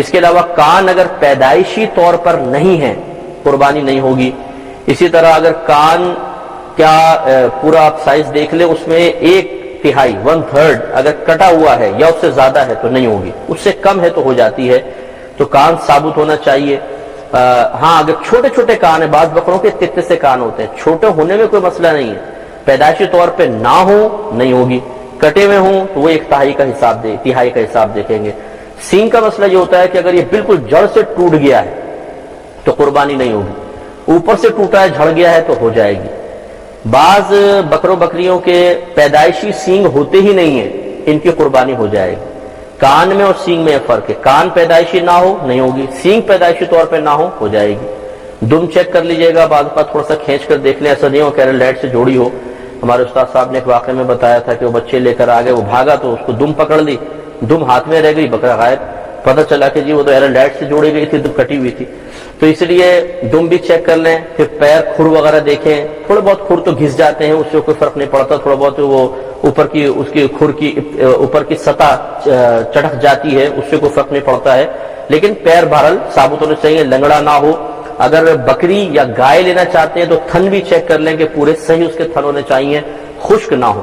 A: اس کے علاوہ کان اگر پیدائشی طور پر نہیں ہے قربانی نہیں ہوگی۔ اسی طرح اگر کان کا پورا آپ سائز دیکھ لیں، اس میں 1/3 1/3 اگر کٹا ہوا ہے یا اس سے زیادہ ہے تو نہیں ہوگی، اس سے کم ہے تو ہو جاتی ہے، تو کان ثابت ہونا چاہیے۔ ہاں اگر چھوٹے چھوٹے کان ہیں، بعض بکروں کے تتنے سے کان ہوتے ہیں، چھوٹے ہونے میں کوئی مسئلہ نہیں ہے، پیدائشی طور پہ نہ ہو نہیں ہوگی، کٹے ہوئے ہوں تو وہ 1/3 کا حساب دیکھیں گے۔ سینگ کا مسئلہ یہ ہوتا ہے کہ اگر یہ بالکل جڑ سے ٹوٹ گیا ہے تو قربانی نہیں ہوگی، اوپر سے ٹوٹا ہے جھڑ گیا ہے تو ہو جائے گی۔ بعض بکروں بکریوں کے پیدائشی سینگ ہوتے ہی نہیں ہیں، ان کی قربانی ہو جائے گی۔ کان میں اور سینگ میں فرق ہے، کان پیدائشی نہ ہو نہیں ہوگی، سینگ پیدائشی طور پہ نہ ہو جائے گی۔ دم چیک کر لیجئے گا، بعض اوقات تھوڑا سا کھینچ کر دیکھ لیں، ایسا نہیں ہو کیرل لائٹ سے جوڑی ہو۔ ہمارے استاد صاحب نے ایک واقعے میں بتایا تھا کہ وہ بچے لے کر آ گئے، وہ بھاگا تو اس کو دم پکڑ لی، دم ہاتھ میں رہ گئی، بکرا غائب، پتہ چلا کہ جی وہ تو ایرل لائٹ سے جوڑی گئی تھی، دم کٹی ہوئی تھی۔ تو اس لیے دم بھی چیک کر لیں، پھر پیر کھر وغیرہ دیکھیں، تھوڑے بہت کھر تو گھس جاتے ہیں، اس سے کوئی فرق نہیں پڑتا، تھوڑا بہت وہ اوپر کی اس کی کھر کی اوپر کی سطح چڑک جاتی ہے، اس سے کوئی فرق نہیں پڑتا ہے، لیکن پیر بہرحال ثابت ہونے چاہیے، لنگڑا نہ ہو۔ اگر بکری یا گائے لینا چاہتے ہیں تو تھن بھی چیک کر لیں کہ پورے صحیح اس کے تھن ہونے چاہیے، خشک نہ ہو۔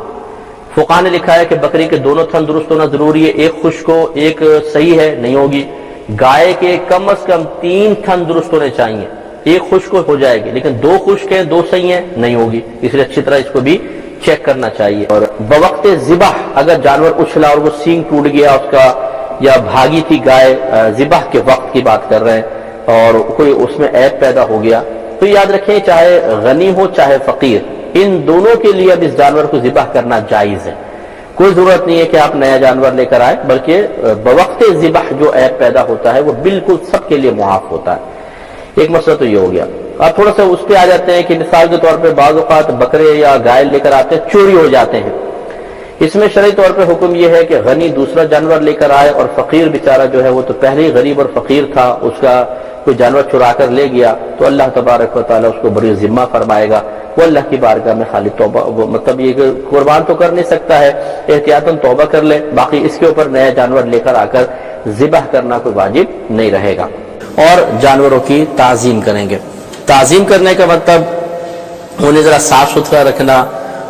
A: فقہاء نے لکھا ہے کہ بکری کے دونوں تھن درست ہونا ضروری ہے، ایک خشک ہو ایک صحیح ہے نہیں ہوگی۔ گائے کے کم از کم 3 تھن درست ہونے چاہیے، ایک خشک ہو جائے گی، لیکن 2 خشک ہیں 2 صحیح ہیں نہیں ہوگی، اس لیے اچھی طرح اس کو بھی چیک کرنا چاہیے۔ اور بوقت ذبح اگر جانور اچھلا اور وہ سینگ ٹوٹ گیا اس کا، یا بھاگی تھی گائے، ذبح کے وقت کی بات کر رہے ہیں، اور کوئی اس میں عیب پیدا ہو گیا، تو یاد رکھیں چاہے غنی ہو چاہے فقیر، ان دونوں کے لیے اب اس جانور کو ذبح کرنا جائز ہے۔ کوئی ضرورت نہیں ہے کہ آپ نیا جانور لے کر آئے، بلکہ بوقت ذبح جو عیب پیدا ہوتا ہے وہ بالکل سب کے لیے معاف ہوتا ہے۔ ایک مسئلہ تو یہ ہو گیا۔ اب تھوڑا سا اس پہ آ جاتے ہیں کہ مثال کے طور پہ بعض اوقات بکرے یا گائے لے کر آتے ہیں، چوری ہو جاتے ہیں۔ اس میں شرعی طور پہ حکم یہ ہے کہ غنی دوسرا جانور لے کر آئے، اور فقیر بیچارہ جو ہے وہ تو پہلے ہی غریب اور فقیر تھا، اس کا کوئی جانور چرا کر لے گیا تو اللہ تبارک و تعالیٰ اس کو بڑی ذمہ فرمائے گا، وہ اللہ کی بارگاہ میں خالی توبہ، مطلب یہ کہ قربان تو کر نہیں سکتا ہے، احتیاطاً توبہ کر لے، باقی اس کے اوپر نیا جانور لے کر آ کر ذبح کرنا کوئی واجب نہیں رہے گا۔ اور جانوروں کی تعظیم کریں گے۔ تعظیم کرنے کا مطلب انہیں ذرا صاف ستھرا رکھنا،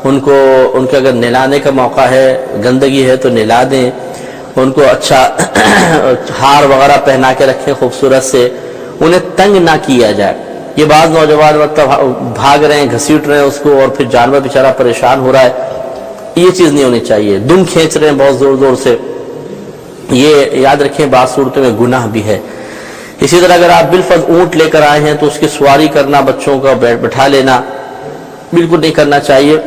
A: ان کے اگر نہلانے کا موقع ہے، گندگی ہے تو نہلا دیں، ان کو اچھا ہار وغیرہ پہنا کے رکھیں خوبصورت سے، انہیں تنگ نہ کیا جائے۔ یہ بعض نوجوان مطلب بھاگ رہے ہیں، گھسیٹ رہے ہیں اس کو، اور پھر جانور بیچارہ پریشان ہو رہا ہے، یہ چیز نہیں ہونی چاہیے۔ دم کھینچ رہے ہیں بہت زور زور سے، یہ یاد رکھیں بعض صورتوں میں گناہ بھی ہے۔ اسی طرح اگر آپ بالفرض اونٹ لے کر آئے ہیں تو اس کی سواری کرنا، بچوں کا بٹھا لینا بالکل نہیں کرنا چاہیے،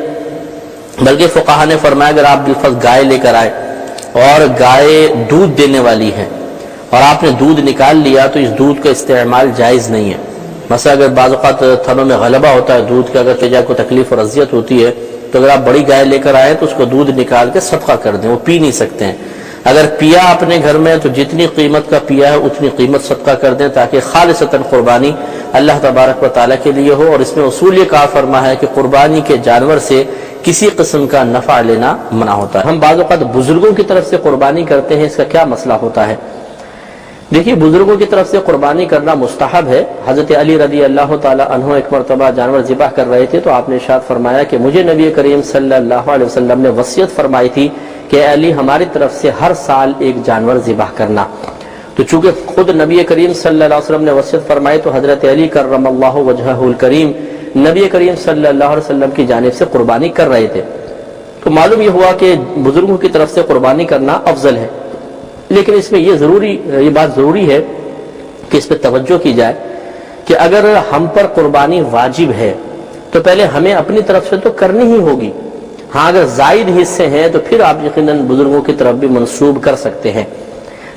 A: بلکہ فقہاء نے فرمایا اگر آپ بالفرض گائے لے کر آئے اور گائے دودھ دینے والی ہے اور آپ نے دودھ نکال لیا تو اس دودھ کا استعمال جائز نہیں ہے۔ مثلا اگر بعض اوقات تھنوں میں غلبہ ہوتا ہے دودھ کا، اگر تجا کو تکلیف اور اذیت ہوتی ہے تو اگر آپ بڑی گائے لے کر آئے تو اس کو دودھ نکال کے صدقہ کر دیں، وہ پی نہیں سکتے ہیں۔ اگر پیا اپنے گھر میں تو جتنی قیمت کا پیا ہے اتنی قیمت صدقہ کر دیں تاکہ خالصتاً قربانی اللہ تبارک و تعالیٰ کے لیے ہو. اور اس میں اصول یہ کہا فرما ہے کہ قربانی کے جانور سے کسی قسم کا نفع لینا منع ہوتا ہے. ہم بعض اوقات بزرگوں کی طرف سے قربانی کرتے ہیں، اس کا کیا مسئلہ ہوتا ہے؟ دیکھیے، بزرگوں کی طرف سے قربانی کرنا مستحب ہے. حضرت علی رضی اللہ تعالی عنہ ایک مرتبہ جانور ذبح کر رہے تھے تو آپ نے ارشاد فرمایا کہ مجھے نبی کریم صلی اللہ علیہ وسلم نے وصیت فرمائی تھی کہ اے علی ہماری طرف سے ہر سال ایک جانور ذبح کرنا. تو چونکہ خود نبی کریم صلی اللہ علیہ وسلم نے وصیت فرمائی تو حضرت علی کرم اللہ وجہہ الکریم نبی کریم صلی اللہ علیہ وسلم کی جانب سے قربانی کر رہے تھے. تو معلوم یہ ہوا کہ بزرگوں کی طرف سے قربانی کرنا افضل ہے. لیکن اس میں یہ بات ضروری ہے کہ اس پہ توجہ کی جائے کہ اگر ہم پر قربانی واجب ہے تو پہلے ہمیں اپنی طرف سے تو کرنی ہی ہوگی. ہاں اگر زائد حصے ہیں تو پھر آپ یقیناً بزرگوں کی طرف بھی منسوب کر سکتے ہیں.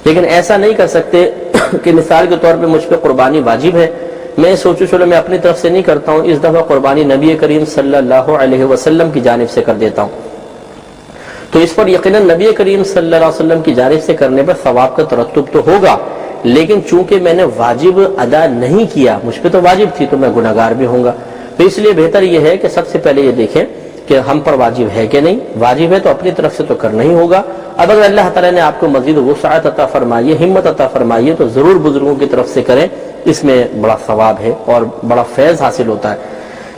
A: لیکن ایسا نہیں کر سکتے کہ مثال کے طور پہ مجھ پہ قربانی واجب ہے، میں سوچوں چلو میں اپنی طرف سے نہیں کرتا ہوں، اس دفعہ قربانی نبی کریم صلی اللہ علیہ وسلم کی جانب سے کر دیتا ہوں. تو اس پر یقیناً نبی کریم صلی اللہ علیہ وسلم کی جانب سے کرنے پر ثواب کا ترتب تو ہوگا، لیکن چونکہ میں نے واجب ادا نہیں کیا، مجھ پہ تو واجب تھی تو میں گناہگار بھی ہوں گا. تو اس لیے بہتر یہ ہے کہ سب سے پہلے یہ دیکھیں کہ ہم پر واجب ہے کہ نہیں. واجب ہے تو اپنی طرف سے تو کرنا ہی ہوگا. اب اگر اللہ تعالیٰ نے آپ کو مزید وسعت عطا فرمائی، ہمت عطا فرمائی تو ضرور بزرگوں کی طرف سے کریں، اس میں بڑا ثواب ہے اور بڑا فیض حاصل ہوتا ہے.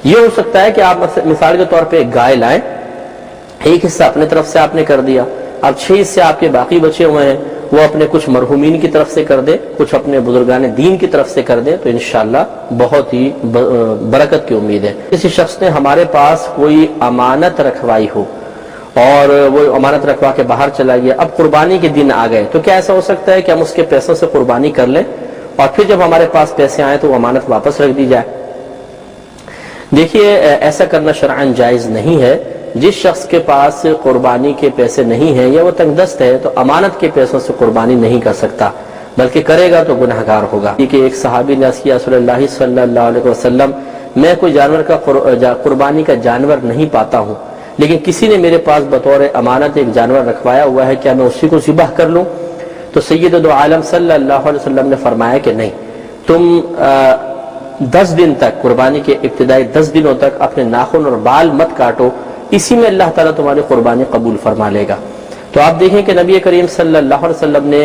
A: یہ ہو سکتا ہے کہ آپ مثال کے طور پہ ایک گائے لائیں، ایک حصہ اپنے طرف سے آپ نے کر دیا، اب 6 حصے آپ کے باقی بچے ہوئے ہیں، وہ اپنے کچھ مرحومین کی طرف سے کر دے، کچھ اپنے بزرگان دین کی طرف سے کر دے تو انشاءاللہ بہت ہی برکت کی امید ہے. کسی شخص نے ہمارے پاس کوئی امانت رکھوائی ہو اور وہ امانت رکھوا کے باہر چلا گیا، اب قربانی کے دن آ گئے، تو کیا ایسا ہو سکتا ہے کہ ہم اس کے پیسوں سے قربانی کر لیں اور پھر جب ہمارے پاس پیسے آئیں تو وہ امانت واپس رکھ دی جائے؟ دیکھیے، ایسا کرنا شرعاً جائز نہیں ہے. جس شخص کے پاس قربانی کے پیسے نہیں ہیں یا وہ تنگ دست ہے تو امانت کے پیسوں سے قربانی نہیں کر سکتا، بلکہ کرے گا تو گناہگار ہوگا. کہ ایک صحابی نے عرض کیا رسول اللہ صلی اللہ علیہ وسلم میں کوئی جانور کا قربانی کا جانور نہیں پاتا ہوں، لیکن کسی نے میرے پاس بطور امانت ایک جانور رکھوایا ہوا ہے، کیا میں اسی کو ذبح کر لوں؟ تو سید دو عالم صلی اللہ علیہ وسلم نے فرمایا کہ نہیں، تم 10 دن تک، قربانی کے ابتدائی 10 دنوں تک اپنے ناخن اور بال مت کاٹو، اسی میں اللہ تعالیٰ تمہاری قربانی قبول فرما لے گا. تو آپ دیکھیں کہ نبی کریم صلی اللہ علیہ وسلم نے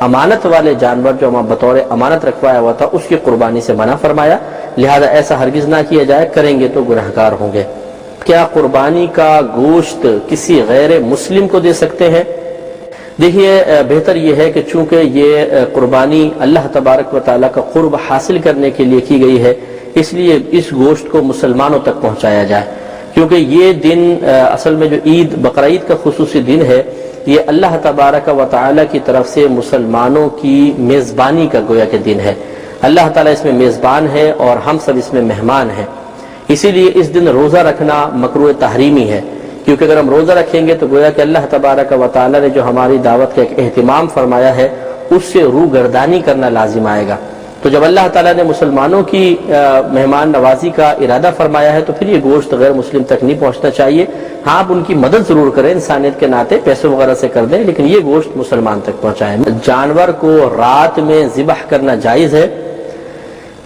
A: امانت والے جانور جو بطور امانت رکھوایا ہوا تھا اس کی قربانی سے منع فرمایا، لہذا ایسا ہرگز نہ کیا جائے، کریں گے تو گناہگار ہوں گے. کیا قربانی کا گوشت کسی غیر مسلم کو دے سکتے ہیں؟ دیکھیے، بہتر یہ ہے کہ چونکہ یہ قربانی اللہ تبارک و تعالیٰ کا قرب حاصل کرنے کے لیے کی گئی ہے، اس لیے اس گوشت کو مسلمانوں تک پہنچایا جائے، کیونکہ یہ دن اصل میں جو عید بقرعید کا خصوصی دن ہے، یہ اللہ تبارک و تعالیٰ کی طرف سے مسلمانوں کی میزبانی کا گویا کہ دن ہے. اللہ تعالیٰ اس میں میزبان ہے اور ہم سب اس میں مہمان ہیں. اسی لیے اس دن روزہ رکھنا مکروہ تحریمی ہے، کیونکہ اگر ہم روزہ رکھیں گے تو گویا کہ اللہ تبارک و تعالیٰ نے جو ہماری دعوت کا ایک اہتمام فرمایا ہے اس سے روگردانی کرنا لازم آئے گا. تو جب اللہ تعالیٰ نے مسلمانوں کی مہمان نوازی کا ارادہ فرمایا ہے تو پھر یہ گوشت غیر مسلم تک نہیں پہنچنا چاہیے. ہاں آپ ان کی مدد ضرور کریں، انسانیت کے ناطے پیسوں وغیرہ سے کر دیں، لیکن یہ گوشت مسلمان تک پہنچائیں. جانور کو رات میں ذبح کرنا جائز ہے؟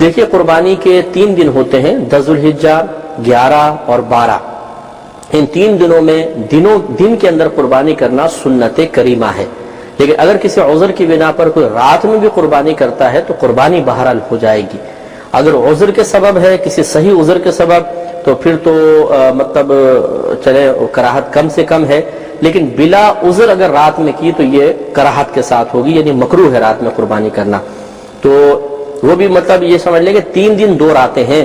A: دیکھیے، قربانی کے 3 دن ہوتے ہیں، 10 ذوالحجہ، 11 اور 12. ان 3 دنوں میں دن کے اندر قربانی کرنا سنت کریمہ ہے. لیکن اگر کسی عذر کی بنا پر کوئی رات میں بھی قربانی کرتا ہے تو قربانی بہرحال ہو جائے گی. اگر عذر کے سبب ہے، کسی صحیح عذر کے سبب، تو پھر تو مطلب چلے کراہت کم سے کم ہے، لیکن بلا عذر اگر رات میں کی تو یہ کراہت کے ساتھ ہوگی، یعنی مکروہ ہے رات میں قربانی کرنا. تو وہ بھی مطلب یہ سمجھ لیں کہ 3 دن 2 راتیں ہیں،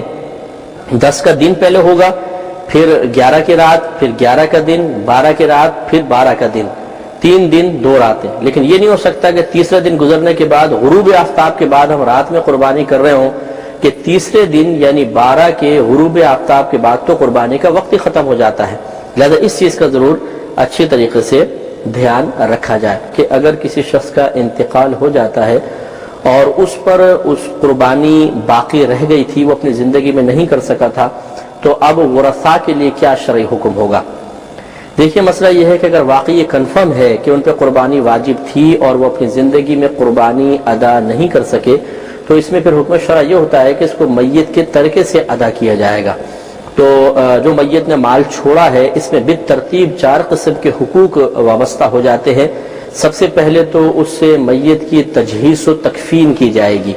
A: 10 کا دن پہلے ہوگا، پھر 11 کی رات، پھر 11 کا دن، 12 کی رات، پھر 12 کا دن. 3 دن 2 راتیں. لیکن یہ نہیں ہو سکتا کہ تیسرے دن گزرنے کے بعد، غروب آفتاب کے بعد ہم رات میں قربانی کر رہے ہوں کہ تیسرے دن یعنی 12 کے غروب آفتاب کے بعد تو قربانی کا وقت ہی ختم ہو جاتا ہے. لہذا اس چیز کا ضرور اچھی طریقے سے دھیان رکھا جائے کہ اگر کسی شخص کا انتقال ہو جاتا ہے اور اس پر اس قربانی باقی رہ گئی تھی، وہ اپنی زندگی میں نہیں کر سکا تھا، تو اب ورثاء کے لیے کیا شرعی حکم ہوگا؟ دیکھیے مسئلہ یہ ہے کہ اگر واقعی یہ کنفرم ہے کہ ان پہ قربانی واجب تھی اور وہ اپنی زندگی میں قربانی ادا نہیں کر سکے، تو اس میں پھر حکم شرع یہ ہوتا ہے کہ اس کو میت کے ترکے سے ادا کیا جائے گا۔ تو جو میت نے مال چھوڑا ہے اس میں بالترتیب 4 قسم کے حقوق وابستہ ہو جاتے ہیں۔ سب سے پہلے تو اس سے میت کی تجہیز و تکفین کی جائے گی،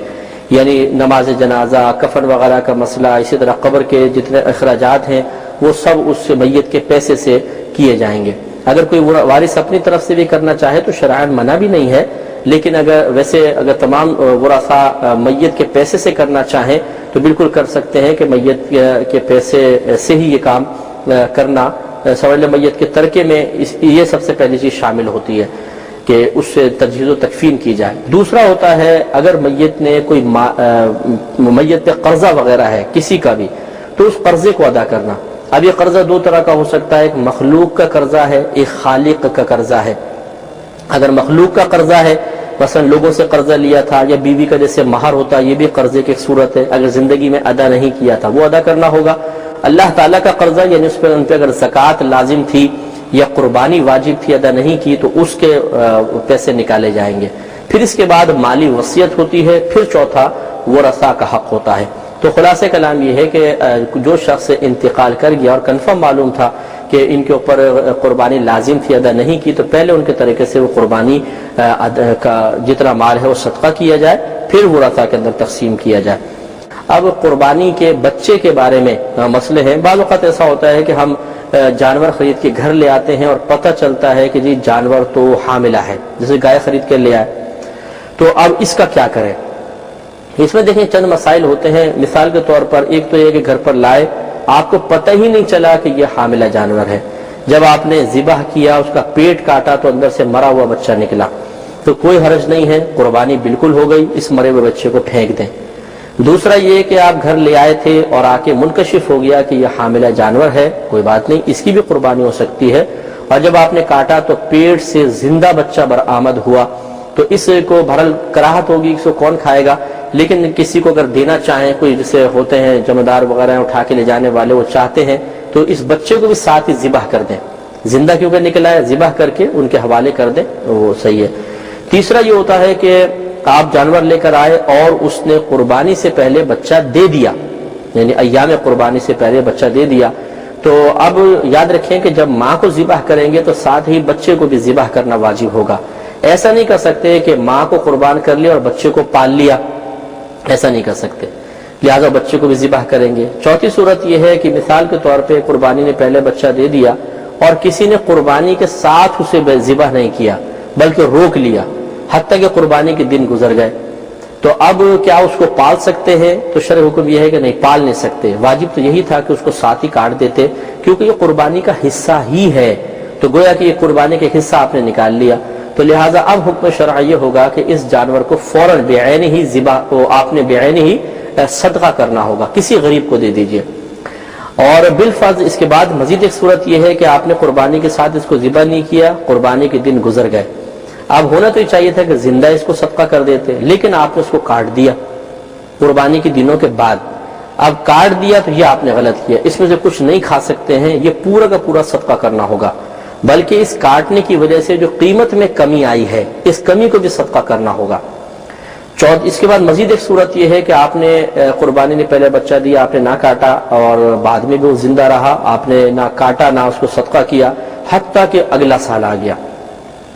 A: یعنی نماز جنازہ، کفن وغیرہ کا مسئلہ، اسی طرح قبر کے جتنے اخراجات ہیں وہ سب اس سے میت کے پیسے سے کیے جائیں گے۔ اگر کوئی وارث اپنی طرف سے بھی کرنا چاہے تو شرعاً منع بھی نہیں ہے، لیکن اگر تمام ورثاء میت کے پیسے سے کرنا چاہیں تو بالکل کر سکتے ہیں کہ میت کے پیسے سے ہی یہ کام کرنا، سمجھ لیں میت کے ترکے میں یہ سب سے پہلی چیز شامل ہوتی ہے کہ اس سے تجہیز و تکفین کی جائے۔ دوسرا ہوتا ہے اگر میت نے کوئی میت پہ قرضہ وغیرہ ہے کسی کا بھی، تو اس قرضے کو ادا کرنا۔ اب یہ قرضہ 2 طرح کا ہو سکتا ہے، ایک مخلوق کا قرضہ ہے، ایک خالق کا قرضہ ہے۔ اگر مخلوق کا قرضہ ہے، مثلا لوگوں سے قرضہ لیا تھا یا بیوی کا جیسے مہر ہوتا ہے، یہ بھی قرضے کی ایک صورت ہے، اگر زندگی میں ادا نہیں کیا تھا وہ ادا کرنا ہوگا۔ اللہ تعالیٰ کا قرضہ یعنی ان پہ اگر زکوٰۃ لازم تھی یا قربانی واجب تھی ادا نہیں کی تو اس کے پیسے نکالے جائیں گے۔ پھر اس کے بعد مالی وصیت ہوتی ہے، پھر چوتھا ورثاء کا حق ہوتا ہے۔ تو خلاصہ کلام یہ ہے کہ جو شخص انتقال کر گیا اور کنفرم معلوم تھا کہ ان کے اوپر قربانی لازم تھی ادا نہیں کی، تو پہلے ان کے طریقے سے وہ قربانی کا جتنا مال ہے وہ صدقہ کیا جائے، پھر ورثاء کے اندر تقسیم کیا جائے۔ اب قربانی کے بچے کے بارے میں مسئلے ہیں۔ بعض اوقات ایسا ہوتا ہے کہ ہم جانور خرید کے گھر لے آتے ہیں اور پتہ چلتا ہے کہ جی جانور تو حاملہ ہے، جیسے گائے خرید کے لے آئے، تو اب اس کا کیا کریں؟ اس میں دیکھیں چند مسائل ہوتے ہیں۔ مثال کے طور پر ایک تو یہ کہ گھر پر لائے، آپ کو پتہ ہی نہیں چلا کہ یہ حاملہ جانور ہے، جب آپ نے ذبح کیا اس کا پیٹ کاٹا تو اندر سے مرا ہوا بچہ نکلا، تو کوئی حرج نہیں ہے، قربانی بالکل ہو گئی، اس مرے ہوئے بچے کو پھینک دیں۔ دوسرا یہ کہ آپ گھر لے آئے تھے اور آ کے منکشف ہو گیا کہ یہ حاملہ جانور ہے، کوئی بات نہیں، اس کی بھی قربانی ہو سکتی ہے، اور جب آپ نے کاٹا تو پیٹ سے زندہ بچہ برآمد ہوا تو اس کو بہرحال کراہت ہوگی، اس کو کون کھائے گا، لیکن کسی کو اگر دینا چاہیں، کوئی جیسے ہوتے ہیں جمعدار وغیرہ اٹھا کے لے جانے والے، وہ چاہتے ہیں تو اس بچے کو بھی ساتھ ہی ذبح کر دیں، زندہ کیونکہ نکلا ہے، ذبح کر کے ان کے حوالے کر دیں، وہ صحیح ہے۔ تیسرا یہ ہوتا ہے کہ آپ جانور لے کر آئے اور اس نے قربانی سے پہلے بچہ دے دیا، یعنی ایام قربانی سے پہلے بچہ دے دیا، تو اب یاد رکھیں کہ جب ماں کو ذبح کریں گے تو ساتھ ہی بچے کو بھی ذبح کرنا واجب ہوگا۔ ایسا نہیں کر سکتے کہ ماں کو قربان کر لیا اور بچے کو پال لیا، ایسا نہیں کر سکتے، لہذا بچے کو بھی ذبح کریں گے۔ چوتھی صورت یہ ہے کہ مثال کے طور پہ قربانی نے پہلے بچہ دے دیا اور کسی نے قربانی کے ساتھ اسے ذبح نہیں کیا بلکہ روک لیا حتیٰ کہ قربانی کے دن گزر گئے، تو اب کیا اس کو پال سکتے ہیں؟ تو شرع حکم یہ ہے کہ نہیں، پال نہیں سکتے۔ واجب تو یہی تھا کہ اس کو ساتھ ہی کاٹ دیتے، کیونکہ یہ قربانی کا حصہ ہی ہے، تو گویا کہ یہ قربانی کا حصہ آپ نے نکال لیا، تو لہٰذا اب حکم شرع یہ ہوگا کہ اس جانور کو فوراً بعین ہی ذبح کو آپ نے بعین ہی صدقہ کرنا ہوگا، کسی غریب کو دے دیجئے۔ اور بالفرض اس کے بعد مزید ایک صورت یہ ہے کہ آپ نے قربانی کے ساتھ اس کو ذبح نہیں کیا، قربانی کے دن گزر گئے، اب ہونا تو یہ چاہیے تھا کہ زندہ اس کو صدقہ کر دیتے، لیکن آپ نے اس کو کاٹ دیا قربانی کے دنوں کے بعد، اب کاٹ دیا تو یہ آپ نے غلط کیا، اس میں سے کچھ نہیں کھا سکتے ہیں، یہ پورا کا پورا صدقہ کرنا ہوگا، بلکہ اس کاٹنے کی وجہ سے جو قیمت میں کمی آئی ہے اس کمی کو بھی صدقہ کرنا ہوگا۔ اس کے بعد مزید ایک صورت یہ ہے کہ آپ نے قربانی نے پہلے بچہ دیا، آپ نے نہ کاٹا اور بعد میں بھی وہ زندہ رہا، آپ نے نہ کاٹا نہ اس کو صدقہ کیا، حتیٰ کہ اگلا سال آ گیا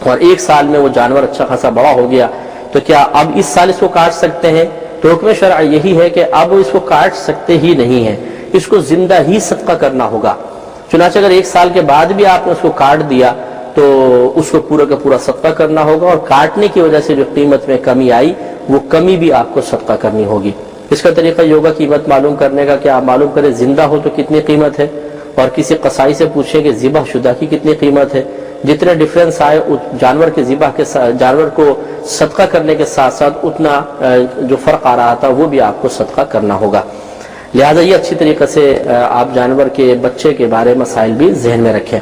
A: اور 1 سال میں وہ جانور اچھا خاصا بڑا ہو گیا، تو کیا اب اس سال اس کو کاٹ سکتے ہیں؟ تو حکم شرع یہی ہے کہ اب اس کو کاٹ سکتے ہی نہیں ہیں، اس کو زندہ ہی صدقہ کرنا ہوگا۔ چنانچہ اگر 1 سال کے بعد بھی آپ نے اس کو کاٹ دیا تو اس کو پورا کا پورا صدقہ کرنا ہوگا، اور کاٹنے کی وجہ سے جو قیمت میں کمی آئی وہ کمی بھی آپ کو صدقہ کرنی ہوگی۔ اس کا طریقہ یہ ہوگا قیمت معلوم کرنے کا کہ آپ معلوم کریں زندہ ہو تو کتنی قیمت ہے، اور کسی قصائی سے پوچھیں کہ ذبح شدہ کی کتنی قیمت ہے، جتنے ڈیفرنس آئے جانور کے ذبح کے ساتھ، جانور کو صدقہ کرنے کے ساتھ ساتھ اتنا جو فرق آ رہا تھا وہ بھی آپ کو صدقہ کرنا ہوگا۔ لہٰذا یہ اچھی طریقے سے آپ جانور کے بچے کے بارے مسائل بھی ذہن میں رکھیں۔